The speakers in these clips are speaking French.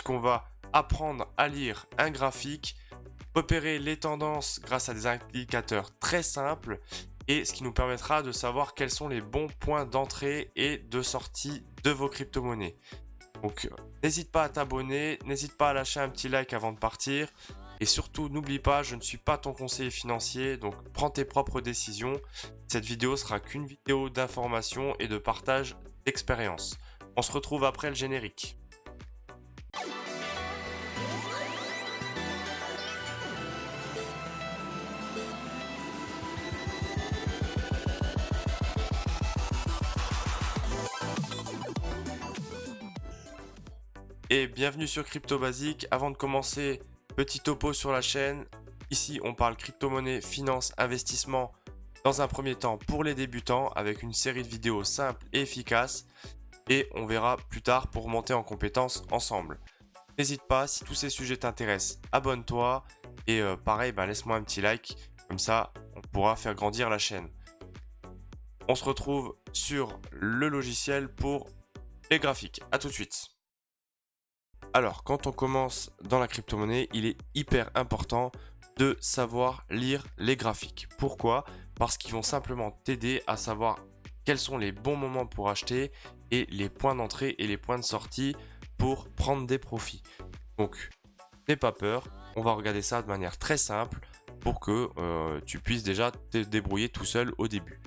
puisqu'on va apprendre à lire un graphique, repérer les tendances grâce à des indicateurs très simples et ce qui nous permettra de savoir quels sont les bons points d'entrée et de sortie de vos crypto-monnaies. Donc n'hésite pas à t'abonner, n'hésite pas à lâcher un petit like avant de partir et surtout n'oublie pas, je ne suis pas ton conseiller financier, donc prends tes propres décisions. Cette vidéo sera qu'une vidéo d'information et de partage d'expérience. On se retrouve après le générique. Et bienvenue sur Crypto Basique. Avant de commencer, petit topo sur la chaîne. Ici, on parle crypto-monnaie, finance, investissement dans un premier temps pour les débutants avec une série de vidéos simples et efficaces. Et on verra plus tard pour monter en compétences ensemble. N'hésite pas, si tous ces sujets t'intéressent, abonne-toi. Et pareil, laisse-moi un petit like. Comme ça, on pourra faire grandir la chaîne. On se retrouve sur le logiciel pour les graphiques. A tout de suite. Alors, quand on commence dans la crypto-monnaie, il est hyper important de savoir lire les graphiques. Pourquoi ? Parce qu'ils vont simplement t'aider à savoir quels sont les bons moments pour acheter et les points d'entrée et les points de sortie pour prendre des profits. Donc, n'aie pas peur, on va regarder ça de manière très simple pour que tu puisses déjà te débrouiller tout seul au début.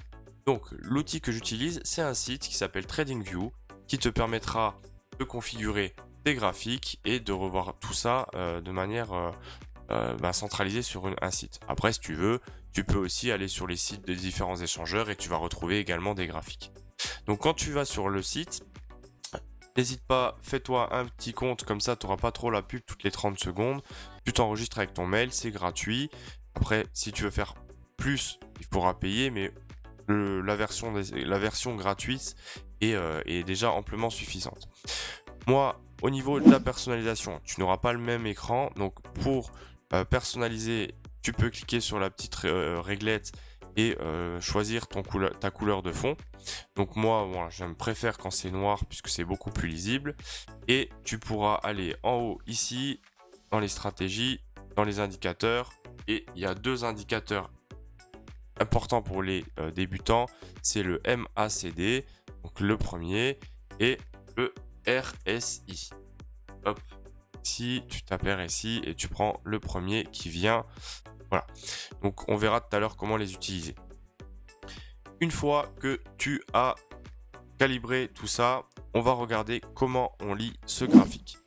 Donc, l'outil que j'utilise, c'est un site qui s'appelle TradingView qui te permettra de configurer des graphiques et de revoir tout ça de manière centralisée sur un site. Après, si tu veux, tu peux aussi aller sur les sites des différents échangeurs et tu vas retrouver également des graphiques. Donc quand tu vas sur le site, n'hésite pas, fais-toi un petit compte, comme ça tu n'auras pas trop la pub toutes les 30 secondes. Tu t'enregistres avec ton mail, c'est gratuit. Après, si tu veux faire plus, il faudra payer, mais la version gratuite est déjà amplement suffisante. Moi, au niveau de la personnalisation, tu n'auras pas le même écran. Donc pour personnaliser, tu peux cliquer sur la petite réglette et choisir ta couleur de fond. Donc moi, je préfère quand c'est noir puisque c'est beaucoup plus lisible. Et tu pourras aller en haut ici, dans les stratégies, dans les indicateurs. Et il y a deux indicateurs importants pour les débutants. C'est le MACD, donc le premier, et le RSI. Hop, ici tu tapes RSI et tu prends le premier qui vient. Voilà, donc on verra tout à l'heure comment les utiliser. Une fois que tu as calibré tout ça, on va regarder comment on lit ce graphique.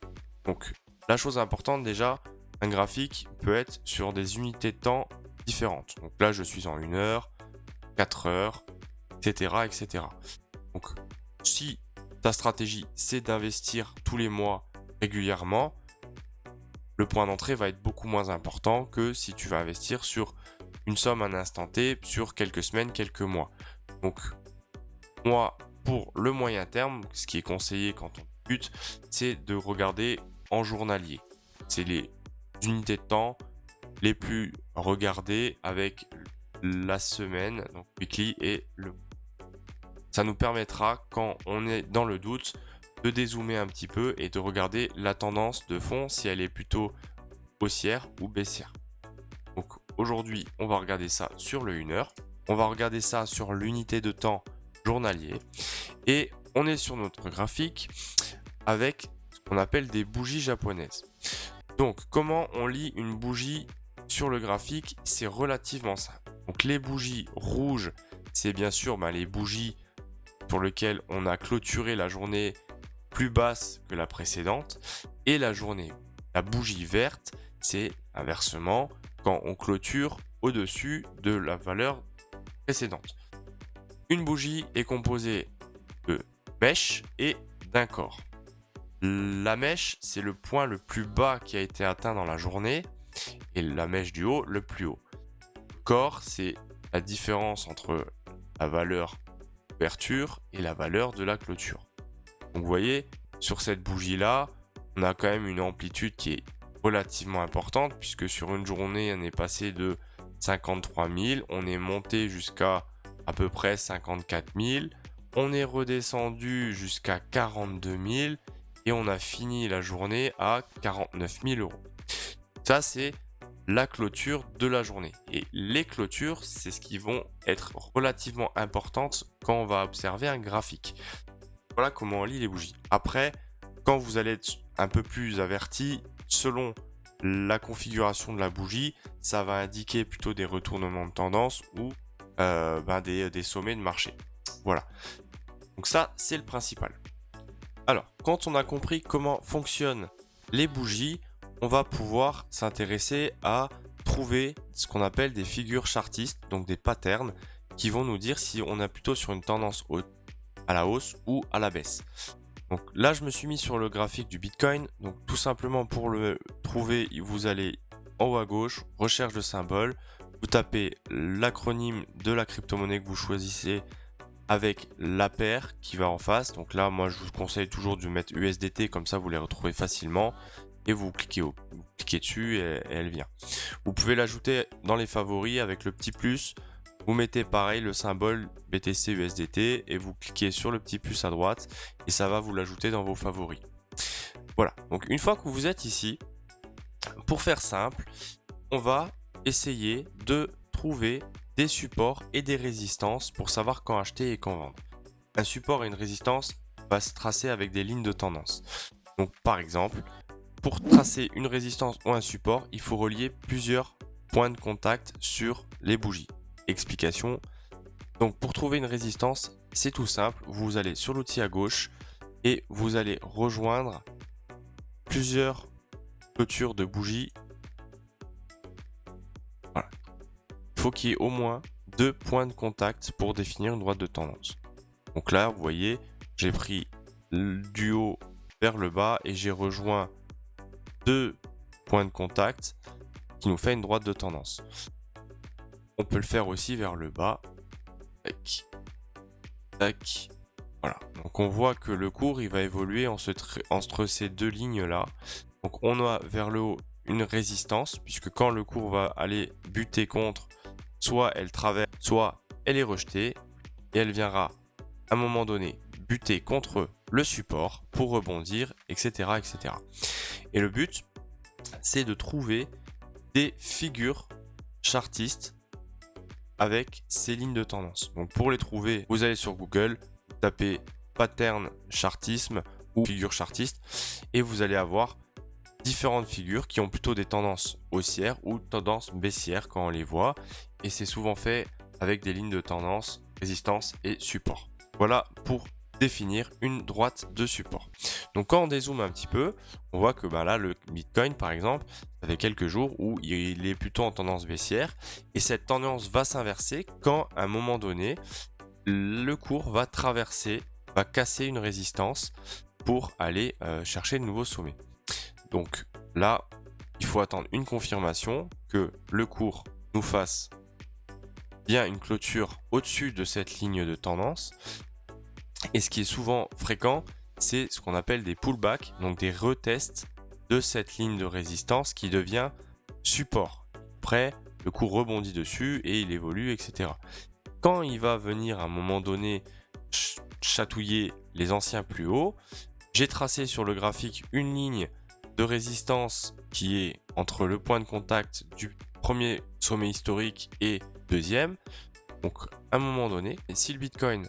Donc la chose importante déjà, un graphique peut être sur des unités de temps différentes. Donc là je suis en 1 heure, 4 heures, etc. Donc si ta stratégie, c'est d'investir tous les mois régulièrement, le point d'entrée va être beaucoup moins important que si tu vas investir sur une somme à un instant T, sur quelques semaines, quelques mois. Donc, moi, pour le moyen terme, ce qui est conseillé quand on débute, c'est de regarder en journalier. C'est les unités de temps les plus regardées avec la semaine, donc weekly et le mois. Ça nous permettra, quand on est dans le doute, de dézoomer un petit peu et de regarder la tendance de fond si elle est plutôt haussière ou baissière. Donc aujourd'hui, on va regarder ça sur le 1 heure. On va regarder ça sur l'unité de temps journalier. Et on est sur notre graphique avec ce qu'on appelle des bougies japonaises. Donc comment on lit une bougie sur le graphique? C'est relativement simple. Donc les bougies rouges, c'est bien sûr les bougies sur lequel on a clôturé la journée plus basse que la précédente. Et la bougie verte, c'est inversement quand on clôture au-dessus de la valeur précédente. Une bougie est composée de mèches et d'un corps. La mèche, c'est le point le plus bas qui a été atteint dans la journée et la mèche du haut, le plus haut. Le corps, c'est la différence entre la valeur d'ouverture et la valeur de la clôture. Donc vous voyez, sur cette bougie-là, on a quand même une amplitude qui est relativement importante puisque sur une journée, on est passé de 53 000, on est monté jusqu'à à peu près 54 000, on est redescendu jusqu'à 42 000 et on a fini la journée à 49 000 euros. Ça, c'est la clôture de la journée. Et les clôtures, c'est ce qui vont être relativement importantes quand on va observer un graphique. Voilà comment on lit les bougies. Après, quand vous allez être un peu plus averti, selon la configuration de la bougie, ça va indiquer plutôt des retournements de tendance ou des sommets de marché. Voilà. Donc ça, c'est le principal. Alors, quand on a compris comment fonctionnent les bougies, on va pouvoir s'intéresser à trouver ce qu'on appelle des figures chartistes, donc des patterns, qui vont nous dire si on est plutôt sur une tendance à la hausse ou à la baisse. Donc là, je me suis mis sur le graphique du Bitcoin. Donc tout simplement pour le trouver, vous allez en haut à gauche, recherche de symbole, vous tapez l'acronyme de la crypto-monnaie que vous choisissez avec la paire qui va en face. Donc là, moi, je vous conseille toujours de mettre USDT, comme ça vous les retrouvez facilement. Et vous cliquez dessus et elle vient. Vous pouvez l'ajouter dans les favoris avec le petit plus. Vous mettez pareil le symbole BTC USDT et vous cliquez sur le petit plus à droite et ça va vous l'ajouter dans vos favoris. Voilà, donc une fois que vous êtes ici, pour faire simple, on va essayer de trouver des supports et des résistances pour savoir quand acheter et quand vendre. Un support et une résistance va se tracer avec des lignes de tendance. Donc par exemple, pour tracer une résistance ou un support, il faut relier plusieurs points de contact sur les bougies. Explication. Donc pour trouver une résistance, c'est tout simple. Vous allez sur l'outil à gauche et vous allez rejoindre plusieurs clôtures de bougies. Voilà. Il faut qu'il y ait au moins 2 points de contact pour définir une droite de tendance. Donc là, vous voyez, j'ai pris du haut vers le bas et j'ai rejoint 2 points de contact qui nous fait une droite de tendance. On peut le faire aussi vers le bas. Tac. Tac. Voilà. Donc on voit que le cours il va évoluer entre ces deux lignes là. Donc on a vers le haut une résistance puisque quand le cours va aller buter contre, soit elle traverse, soit elle est rejetée et elle viendra à un moment donné buter contre le support pour rebondir, etc., etc. Et le but, c'est de trouver des figures chartistes avec ces lignes de tendance. Donc pour les trouver, vous allez sur Google, vous tapez pattern chartisme ou figure chartiste et vous allez avoir différentes figures qui ont plutôt des tendances haussières ou tendances baissières quand on les voit et c'est souvent fait avec des lignes de tendance, résistance et support. Voilà pour définir une droite de support. Donc quand on dézoome un petit peu, on voit que là le Bitcoin par exemple, ça fait quelques jours où il est plutôt en tendance baissière et cette tendance va s'inverser quand à un moment donné le cours va casser une résistance pour aller chercher de nouveaux sommets. Donc là, il faut attendre une confirmation que le cours nous fasse bien une clôture au-dessus de cette ligne de tendance. Et ce qui est souvent fréquent, c'est ce qu'on appelle des pullbacks, donc des retests de cette ligne de résistance qui devient support. Après, le cours rebondit dessus et il évolue, etc. Quand il va venir à un moment donné chatouiller les anciens plus hauts, j'ai tracé sur le graphique une ligne de résistance qui est entre le point de contact du premier sommet historique et deuxième. Donc à un moment donné, si le Bitcoin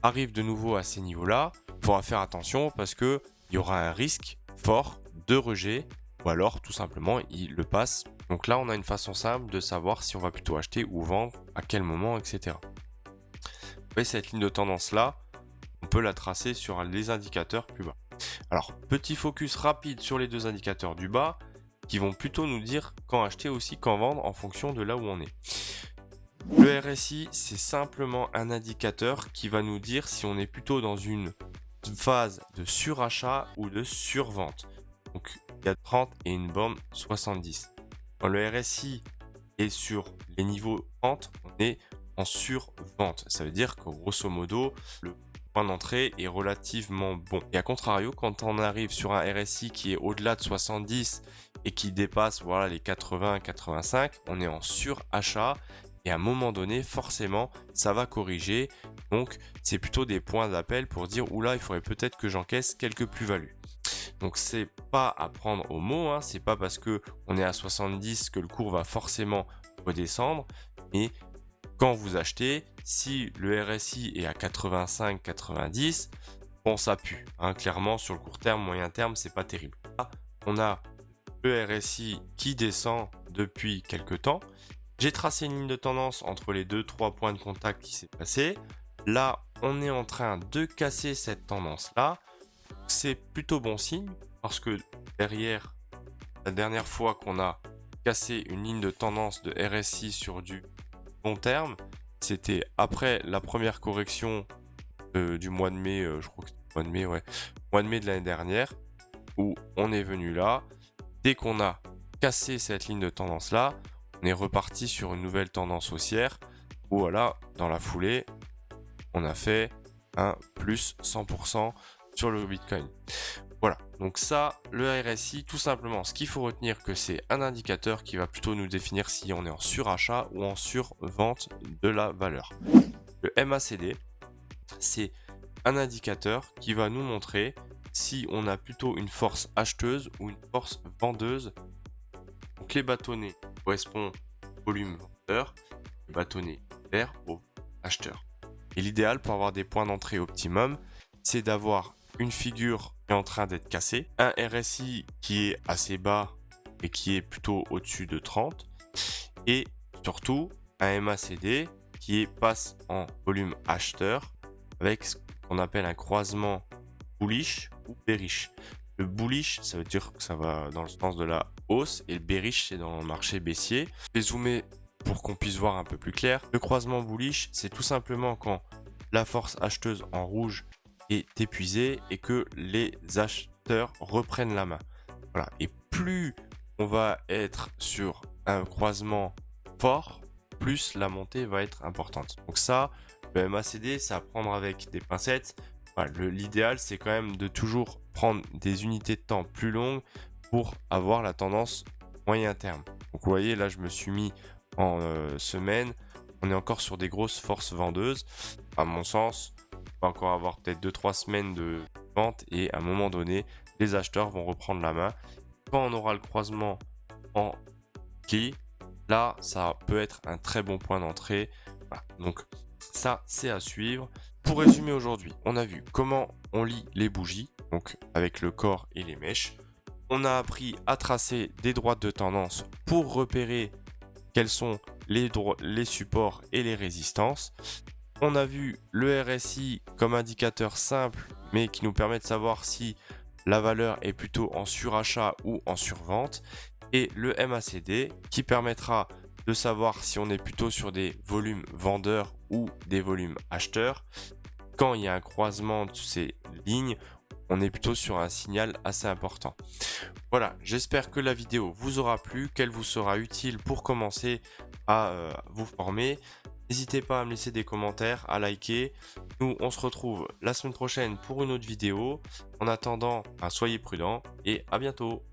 arrive de nouveau à ces niveaux-là, il faudra faire attention parce qu'il y aura un risque fort de rejet ou alors tout simplement il le passe. Donc là on a une façon simple de savoir si on va plutôt acheter ou vendre, à quel moment, etc. Vous voyez cette ligne de tendance là, on peut la tracer sur les indicateurs plus bas. Alors petit focus rapide sur les deux indicateurs du bas qui vont plutôt nous dire quand acheter aussi, quand vendre en fonction de là où on est. Le RSI, c'est simplement un indicateur qui va nous dire si on est plutôt dans une phase de surachat ou de survente. Donc, il y a 30 et une borne 70. Quand le RSI est sur les niveaux 30, on est en survente. Ça veut dire que grosso modo, le point d'entrée est relativement bon. Et à contrario, quand on arrive sur un RSI qui est au-delà de 70 et qui dépasse les 80-85, on est en surachat. Et à un moment donné, forcément, ça va corriger. Donc, c'est plutôt des points d'appel pour dire « Oula, il faudrait peut-être que j'encaisse quelques plus-values ». Donc c'est pas à prendre au mot, hein, c'est pas parce que on est à 70 que le cours va forcément redescendre, mais quand vous achetez, si le RSI est à 85-90, bon ça pue, hein, clairement sur le court terme, moyen terme, c'est pas terrible. Là, on a le RSI qui descend depuis quelques temps. J'ai tracé une ligne de tendance entre les 2-3 points de contact qui s'est passé. Là, on est en train de casser cette tendance-là. C'est plutôt bon signe parce que derrière, la dernière fois qu'on a cassé une ligne de tendance de RSI sur du long terme, c'était après la première correction du mois de mai, je crois que c'était le mois de mai, ouais, mois de mai de l'année dernière, où on est venu là. Dès qu'on a cassé cette ligne de tendance là, on est reparti sur une nouvelle tendance haussière, où voilà, dans la foulée, on a fait un plus 100% sur le Bitcoin. Voilà, donc ça, le RSI, tout simplement, ce qu'il faut retenir que c'est un indicateur qui va plutôt nous définir si on est en surachat ou en survente de la valeur. Le MACD, c'est un indicateur qui va nous montrer si on a plutôt une force acheteuse ou une force vendeuse. Donc les bâtonnets correspondent au volume vendeur, les bâtonnets verts au acheteur. Et l'idéal pour avoir des points d'entrée optimum, c'est d'avoir une figure qui est en train d'être cassée, un RSI qui est assez bas et qui est plutôt au-dessus de 30, et surtout un MACD qui passe en volume acheteur avec ce qu'on appelle un croisement bullish ou bearish. Le bullish, ça veut dire que ça va dans le sens de la hausse, et le bearish, c'est dans le marché baissier. Je vais zoomer pour qu'on puisse voir un peu plus clair. Le croisement bullish, c'est tout simplement quand la force acheteuse en rouge est épuisée et que les acheteurs reprennent la main. Voilà. Et plus on va être sur un croisement fort, plus la montée va être importante. Donc ça, le MACD, c'est à prendre avec des pincettes. Voilà, l'idéal, c'est quand même de toujours prendre des unités de temps plus longues pour avoir la tendance moyen terme. Donc vous voyez, là, je me suis mis en semaine. On est encore sur des grosses forces vendeuses. À mon sens, on va encore avoir peut-être 2-3 semaines de vente et à un moment donné, les acheteurs vont reprendre la main. Quand on aura le croisement en pli, là, ça peut être un très bon point d'entrée. Voilà. Donc ça, c'est à suivre. Pour résumer aujourd'hui, on a vu comment on lit les bougies, donc avec le corps et les mèches. On a appris à tracer des droites de tendance pour repérer quels sont les supports et les résistances. On a vu le RSI comme indicateur simple, mais qui nous permet de savoir si la valeur est plutôt en surachat ou en survente. Et le MACD qui permettra de savoir si on est plutôt sur des volumes vendeurs ou des volumes acheteurs. Quand il y a un croisement de ces lignes, on est plutôt sur un signal assez important. Voilà, j'espère que la vidéo vous aura plu, qu'elle vous sera utile pour commencer à vous former. N'hésitez pas à me laisser des commentaires, à liker. Nous, on se retrouve la semaine prochaine pour une autre vidéo. En attendant, soyez prudents et à bientôt.